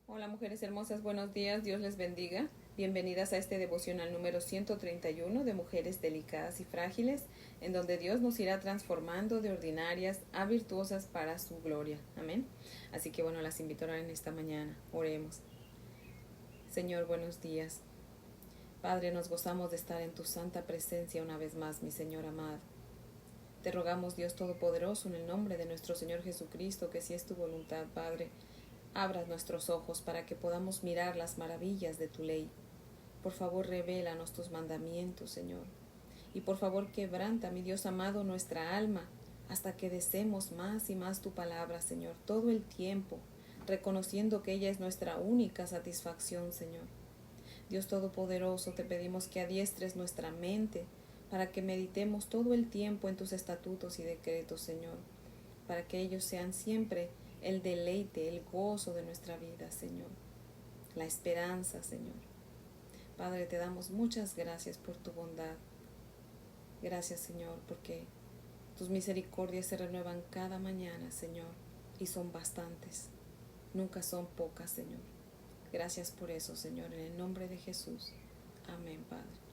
Hola mujeres hermosas, buenos días, Dios les bendiga. Bienvenidas a este devocional número 131 de Mujeres Delicadas y Frágiles, en donde Dios nos irá transformando de ordinarias a virtuosas para su gloria. Amén. Así que bueno, las invito a orar en esta mañana. Oremos. Señor, buenos días. Padre, nos gozamos de estar en tu santa presencia una vez más, mi Señor amado. Te rogamos, Dios Todopoderoso, en el nombre de nuestro Señor Jesucristo, que si es tu voluntad, Padre, abras nuestros ojos para que podamos mirar las maravillas de tu ley. Por favor, revélanos tus mandamientos, Señor. Y por favor, quebranta, mi Dios amado, nuestra alma, hasta que deseemos más y más tu palabra, Señor, todo el tiempo, reconociendo que ella es nuestra única satisfacción, Señor. Dios Todopoderoso, te pedimos que adiestres nuestra mente para que meditemos todo el tiempo en tus estatutos y decretos, Señor, para que ellos sean siempre el deleite, el gozo de nuestra vida, Señor, la esperanza, Señor. Padre, te damos muchas gracias por tu bondad. Gracias, Señor, porque tus misericordias se renuevan cada mañana, Señor, y son bastantes. Nunca son pocas, Señor. Gracias por eso, Señor, en el nombre de Jesús. Amén, Padre.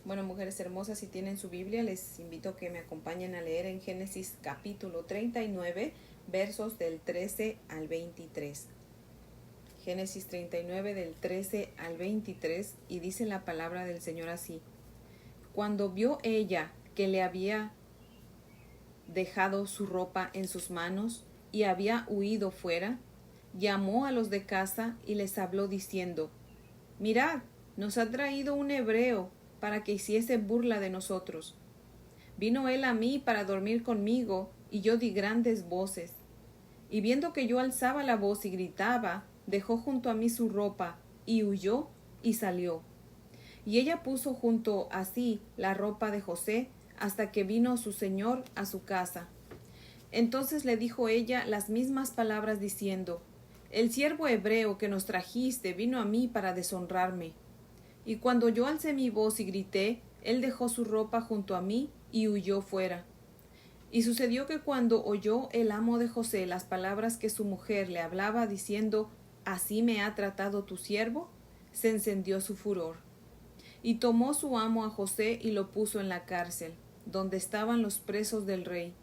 Bueno, mujeres hermosas, si tienen su Biblia, les invito a que me acompañen a leer en Génesis capítulo 39, versos del 13 al 23. Génesis 39 del 13 al 23, y dice la palabra del Señor así: Cuando vio ella que le había dejado su ropa en sus manos y había huido fuera, llamó a los de casa y les habló diciendo: Mirad, nos ha traído un hebreo para que hiciese burla de nosotros. Vino él a mí para dormir conmigo, y yo di grandes voces. Y viendo que yo alzaba la voz y gritaba, dejó junto a mí su ropa, y huyó y salió. Y ella puso junto a sí la ropa de José, hasta que vino su señor a su casa. Entonces le dijo ella las mismas palabras diciendo: El siervo hebreo que nos trajiste vino a mí para deshonrarme. Y cuando yo alcé mi voz y grité, él dejó su ropa junto a mí y huyó fuera. Y sucedió que cuando oyó el amo de José las palabras que su mujer le hablaba diciendo: Así me ha tratado tu siervo, se encendió su furor. Y tomó su amo a José y lo puso en la cárcel, donde estaban los presos del rey,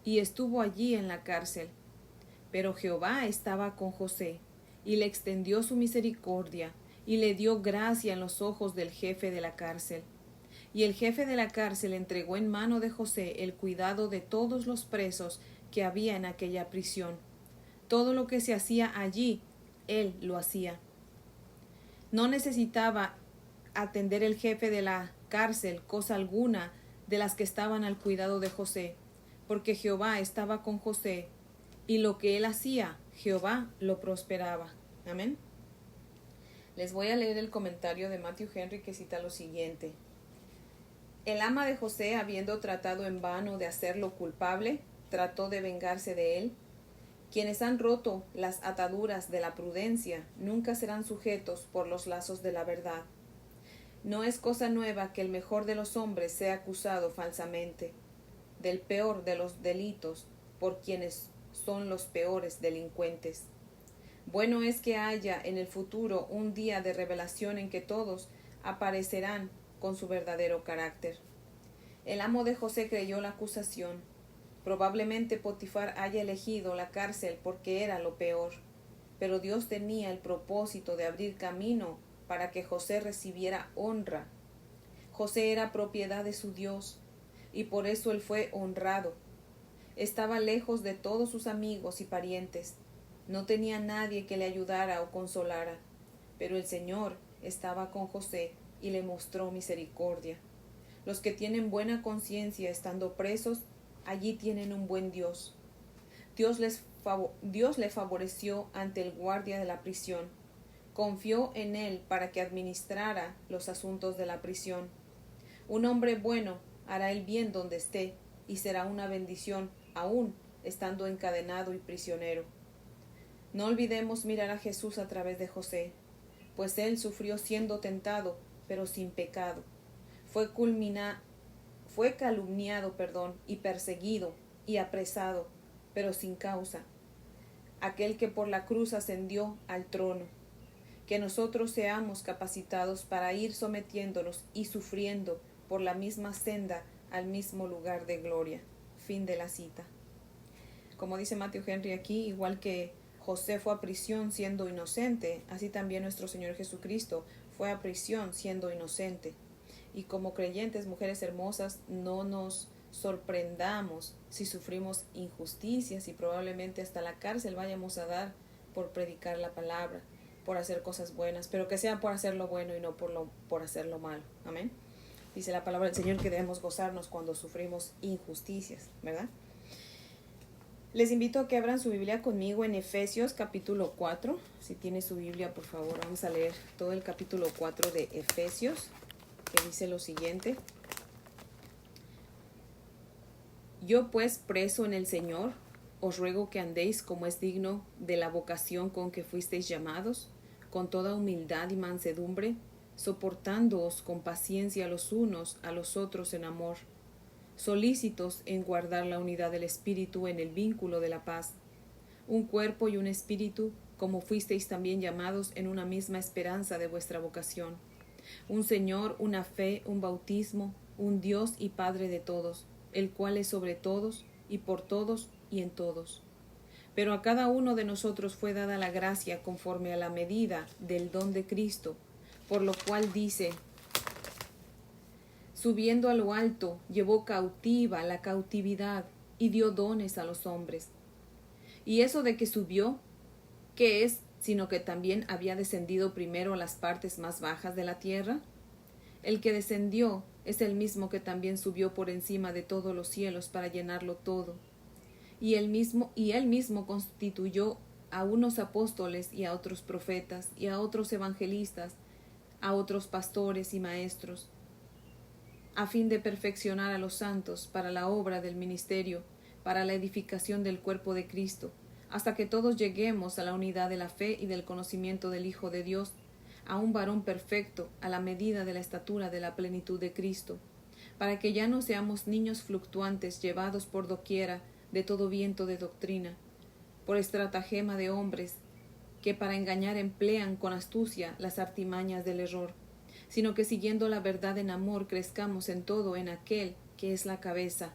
y estuvo allí en la cárcel. Pero Jehová estaba con José, y le extendió su misericordia, y le dio gracia en los ojos del jefe de la cárcel. Y el jefe de la cárcel entregó en mano de José el cuidado de todos los presos que había en aquella prisión. Todo lo que se hacía allí, él lo hacía. No necesitaba atender el jefe de la cárcel cosa alguna de las que estaban al cuidado de José, porque Jehová estaba con José, y lo que él hacía, Jehová lo prosperaba. Amén. Les voy a leer el comentario de Matthew Henry, que cita lo siguiente: El ama de José, habiendo tratado en vano de hacerlo culpable, trató de vengarse de él. Quienes han roto las ataduras de la prudencia nunca serán sujetos por los lazos de la verdad. No es cosa nueva que el mejor de los hombres sea acusado falsamente del peor de los delitos por quienes son los peores delincuentes. Bueno es que haya en el futuro un día de revelación en que todos aparecerán con su verdadero carácter. El amo de José creyó la acusación. Probablemente Potifar haya elegido la cárcel porque era lo peor, pero Dios tenía el propósito de abrir camino para que José recibiera honra. José era propiedad de su Dios, y por eso él fue honrado. Estaba lejos de todos sus amigos y parientes. No tenía nadie que le ayudara o consolara, pero el Señor estaba con José y le mostró misericordia. Los que tienen buena conciencia estando presos, allí tienen un buen Dios. Dios le favoreció ante el guardia de la prisión. Confió en él para que administrara los asuntos de la prisión. Un hombre bueno hará el bien donde esté, y será una bendición aún estando encadenado y prisionero. No olvidemos mirar a Jesús a través de José, pues él sufrió siendo tentado, pero sin pecado. Fue calumniado, y perseguido y apresado, pero sin causa. aquel que por la cruz ascendió al trono, que nosotros seamos capacitados para ir sometiéndonos y sufriendo por la misma senda al mismo lugar de gloria. Fin de la cita. Como dice Matthew Henry aquí, igual que José fue a prisión siendo inocente, así también nuestro Señor Jesucristo fue a prisión siendo inocente. Y como creyentes, mujeres hermosas, no nos sorprendamos si sufrimos injusticias y probablemente hasta la cárcel vayamos a dar por predicar la palabra, por hacer cosas buenas, pero que sea por hacer lo bueno y no por hacer lo malo. Amén. Dice la palabra del Señor que debemos gozarnos cuando sufrimos injusticias, ¿verdad? Les invito a que abran su Biblia conmigo en Efesios capítulo 4. Si tiene su Biblia, por favor, vamos a leer todo el capítulo 4 de Efesios, que dice lo siguiente. Yo pues, preso en el Señor, os ruego que andéis como es digno de la vocación con que fuisteis llamados, con toda humildad y mansedumbre, soportándoos con paciencia los unos a los otros en amor, solícitos en guardar la unidad del Espíritu en el vínculo de la paz, un cuerpo y un espíritu, como fuisteis también llamados en una misma esperanza de vuestra vocación, un Señor, una fe, un bautismo, un Dios y Padre de todos, el cual es sobre todos, y por todos, y en todos. Pero a cada uno de nosotros fue dada la gracia conforme a la medida del don de Cristo, por lo cual dice, subiendo a lo alto, llevó cautiva la cautividad, y dio dones a los hombres. Y eso de que subió, ¿qué es? Sino que también había descendido primero a las partes más bajas de la tierra. El que descendió es el mismo que también subió por encima de todos los cielos para llenarlo todo. Y él mismo constituyó a unos apóstoles y a otros profetas y a otros evangelistas, a otros pastores y maestros, a fin de perfeccionar a los santos para la obra del ministerio, para la edificación del cuerpo de Cristo, hasta que todos lleguemos a la unidad de la fe y del conocimiento del Hijo de Dios, a un varón perfecto, a la medida de la estatura de la plenitud de Cristo, para que ya no seamos niños fluctuantes llevados por doquiera de todo viento de doctrina, por estratagema de hombres, que para engañar emplean con astucia las artimañas del error, sino que siguiendo la verdad en amor crezcamos en todo en aquel que es la cabeza,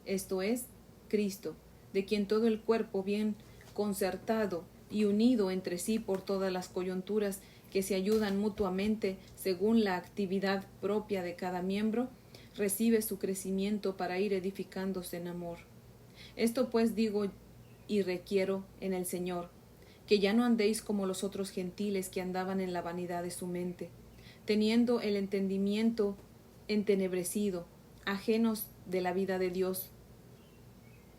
esto es, Cristo, de quien todo el cuerpo bien concertado y unido entre sí por todas las coyunturas que se ayudan mutuamente según la actividad propia de cada miembro, recibe su crecimiento para ir edificándose en amor. Esto pues digo y requiero en el Señor, que ya no andéis como los otros gentiles que andaban en la vanidad de su mente, teniendo el entendimiento entenebrecido, ajenos de la vida de Dios,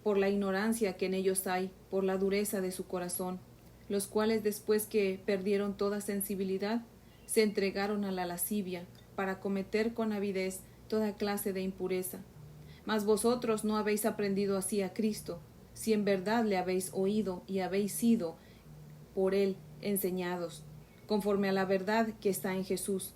por la ignorancia que en ellos hay, por la dureza de su corazón, los cuales después que perdieron toda sensibilidad, se entregaron a la lascivia, para cometer con avidez toda clase de impureza. Mas vosotros no habéis aprendido así a Cristo, si en verdad le habéis oído y habéis sido por él enseñados, conforme a la verdad que está en Jesús.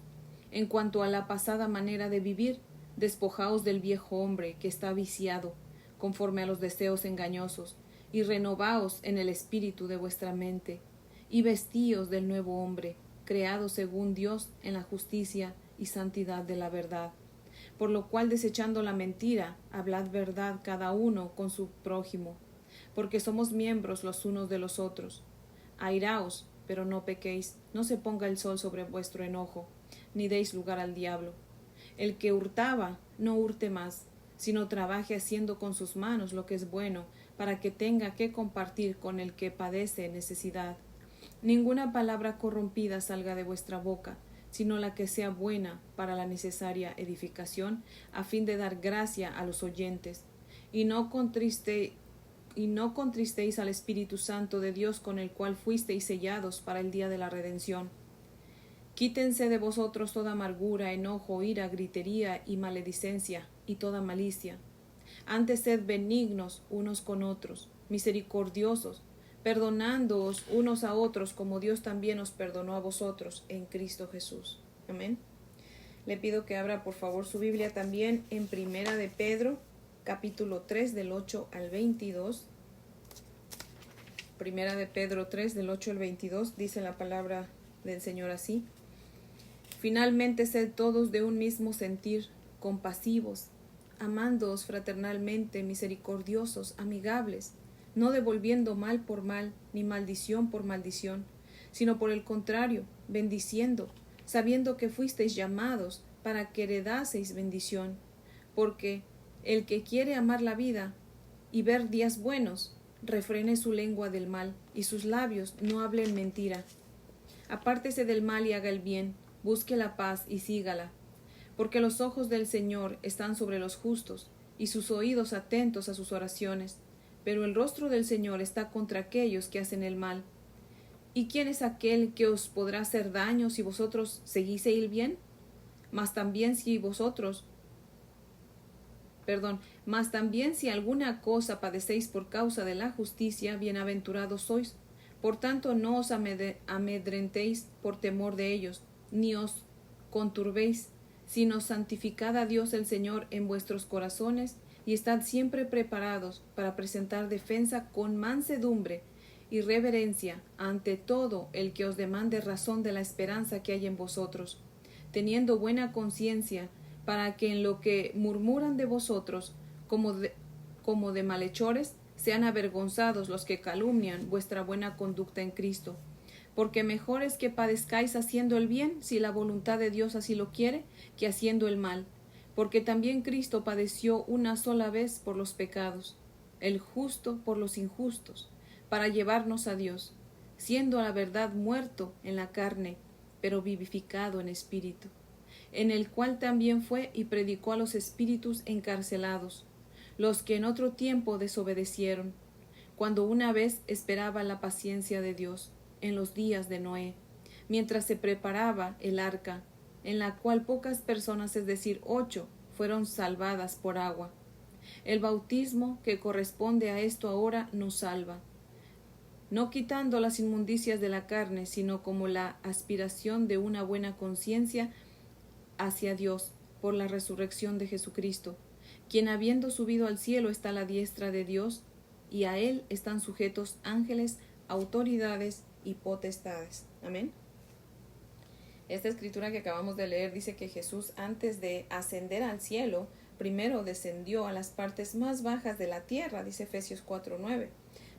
En cuanto a la pasada manera de vivir, despojaos del viejo hombre que está viciado, conforme a los deseos engañosos, y renovaos en el espíritu de vuestra mente, y vestíos del nuevo hombre, creado según Dios en la justicia y santidad de la verdad. Por lo cual, desechando la mentira, hablad verdad cada uno con su prójimo, porque somos miembros los unos de los otros. Airaos, pero no pequéis, no se ponga el sol sobre vuestro enojo, ni deis lugar al diablo. El que hurtaba, no hurte más, sino trabaje haciendo con sus manos lo que es bueno, para que tenga que compartir con el que padece necesidad. Ninguna palabra corrompida salga de vuestra boca, sino la que sea buena para la necesaria edificación, a fin de dar gracia a los oyentes. Y no contristéis al Espíritu Santo de Dios, con el cual fuisteis sellados para el día de la redención. Quítense de vosotros toda amargura, enojo, ira, gritería y maledicencia, y toda malicia. Antes sed benignos unos con otros, misericordiosos, perdonándoos unos a otros, como Dios también os perdonó a vosotros en Cristo Jesús. Amén. Le pido que abra por favor su Biblia también en Primera de Pedro, capítulo 3, del 8 al 22. Primera de Pedro 3, del 8 al 22, dice la palabra del Señor así: Finalmente, sed todos de un mismo sentir, compasivos, amándoos fraternalmente, misericordiosos, amigables, no devolviendo mal por mal, ni maldición por maldición, sino por el contrario, bendiciendo, sabiendo que fuisteis llamados para que heredaseis bendición, porque el que quiere amar la vida y ver días buenos, refrene su lengua del mal, y sus labios no hablen mentira. Apártese del mal y haga el bien, busque la paz y sígala, porque los ojos del Señor están sobre los justos, y sus oídos atentos a sus oraciones, pero el rostro del Señor está contra aquellos que hacen el mal. ¿Y quién es aquel que os podrá hacer daño si vosotros seguís el bien? Mas también si alguna cosa padecéis por causa de la justicia, bienaventurados sois. Por tanto, no os amedrentéis por temor de ellos, ni os conturbéis, sino santificad a Dios el Señor en vuestros corazones, y estad siempre preparados para presentar defensa con mansedumbre y reverencia ante todo el que os demande razón de la esperanza que hay en vosotros, teniendo buena conciencia, para que en lo que murmuran de vosotros, como de malhechores, sean avergonzados los que calumnian vuestra buena conducta en Cristo. Porque mejor es que padezcáis haciendo el bien, si la voluntad de Dios así lo quiere, que haciendo el mal. Porque también Cristo padeció una sola vez por los pecados, el justo por los injustos, para llevarnos a Dios, siendo a la verdad muerto en la carne, pero vivificado en espíritu, en el cual también fue y predicó a los espíritus encarcelados, los que en otro tiempo desobedecieron, cuando una vez esperaba la paciencia de Dios en los días de Noé, mientras se preparaba el arca, en la cual pocas personas, es decir, 8, fueron salvadas por agua. El bautismo que corresponde a esto ahora nos salva, no quitando las inmundicias de la carne, sino como la aspiración de una buena conciencia hacia Dios por la resurrección de Jesucristo, quien habiendo subido al cielo está a la diestra de Dios, y a él están sujetos ángeles, autoridades y potestades. Amén. Esta escritura que acabamos de leer dice que Jesús, antes de ascender al cielo, primero descendió a las partes más bajas de la tierra, dice Efesios 4:9,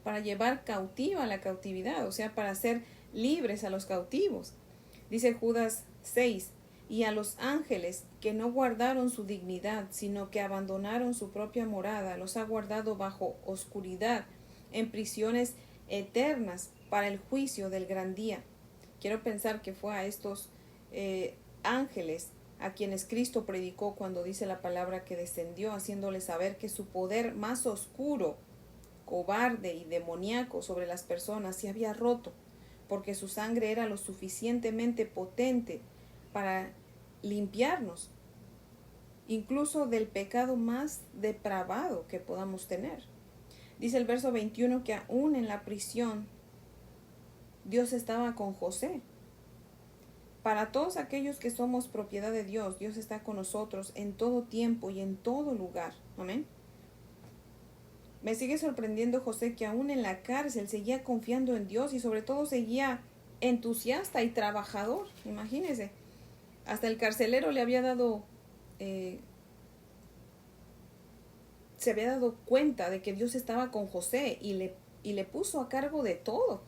para llevar cautiva la cautividad, o sea, para hacer libres a los cautivos. Dice Judas 6, y a los ángeles que no guardaron su dignidad, sino que abandonaron su propia morada, los ha guardado bajo oscuridad, en prisiones eternas, para el juicio del gran día. Quiero pensar que fue a estos ángeles a quienes Cristo predicó cuando dice la palabra que descendió, haciéndoles saber que su poder más oscuro, cobarde y demoníaco sobre las personas se había roto, porque su sangre era lo suficientemente potente para limpiarnos, incluso del pecado más depravado que podamos tener. Dice el verso 21 que aún en la prisión Dios estaba con José. Para todos aquellos que somos propiedad de Dios, Dios está con nosotros en todo tiempo y en todo lugar. Amén. Me sigue sorprendiendo José que aún en la cárcel seguía confiando en Dios y sobre todo seguía entusiasta y trabajador. Imagínense, hasta el carcelero le había dado, se había dado cuenta de que Dios estaba con José y le puso a cargo de todo.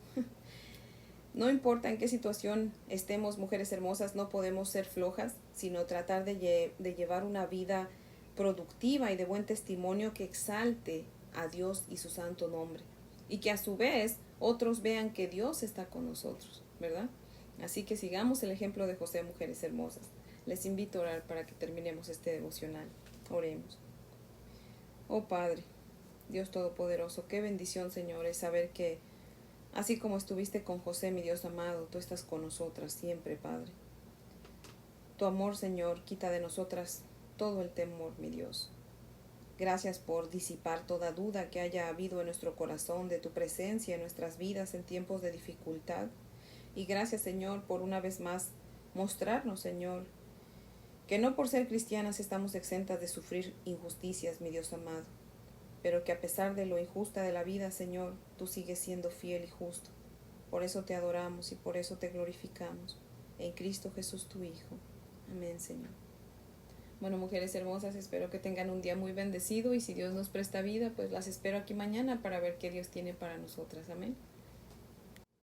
No importa en qué situación estemos, mujeres hermosas, no podemos ser flojas, sino tratar de llevar una vida productiva y de buen testimonio que exalte a Dios y su santo nombre. Y que a su vez otros vean que Dios está con nosotros, ¿verdad? Así que sigamos el ejemplo de José, mujeres hermosas. Les invito a orar para que terminemos este devocional. Oremos. Oh Padre, Dios Todopoderoso, qué bendición, Señor, es saber que así como estuviste con José, mi Dios amado, tú estás con nosotras siempre, Padre. Tu amor, Señor, quita de nosotras todo el temor, mi Dios. Gracias por disipar toda duda que haya habido en nuestro corazón de tu presencia en nuestras vidas en tiempos de dificultad. Y gracias, Señor, por una vez más mostrarnos, Señor, que no por ser cristianas estamos exentas de sufrir injusticias, mi Dios amado. pero que a pesar de lo injusta de la vida, Señor, tú sigues siendo fiel y justo. Por eso te adoramos y por eso te glorificamos. En Cristo Jesús tu Hijo. Amén, Señor. Bueno, mujeres hermosas, espero que tengan un día muy bendecido y si Dios nos presta vida, pues las espero aquí mañana para ver qué Dios tiene para nosotras. Amén.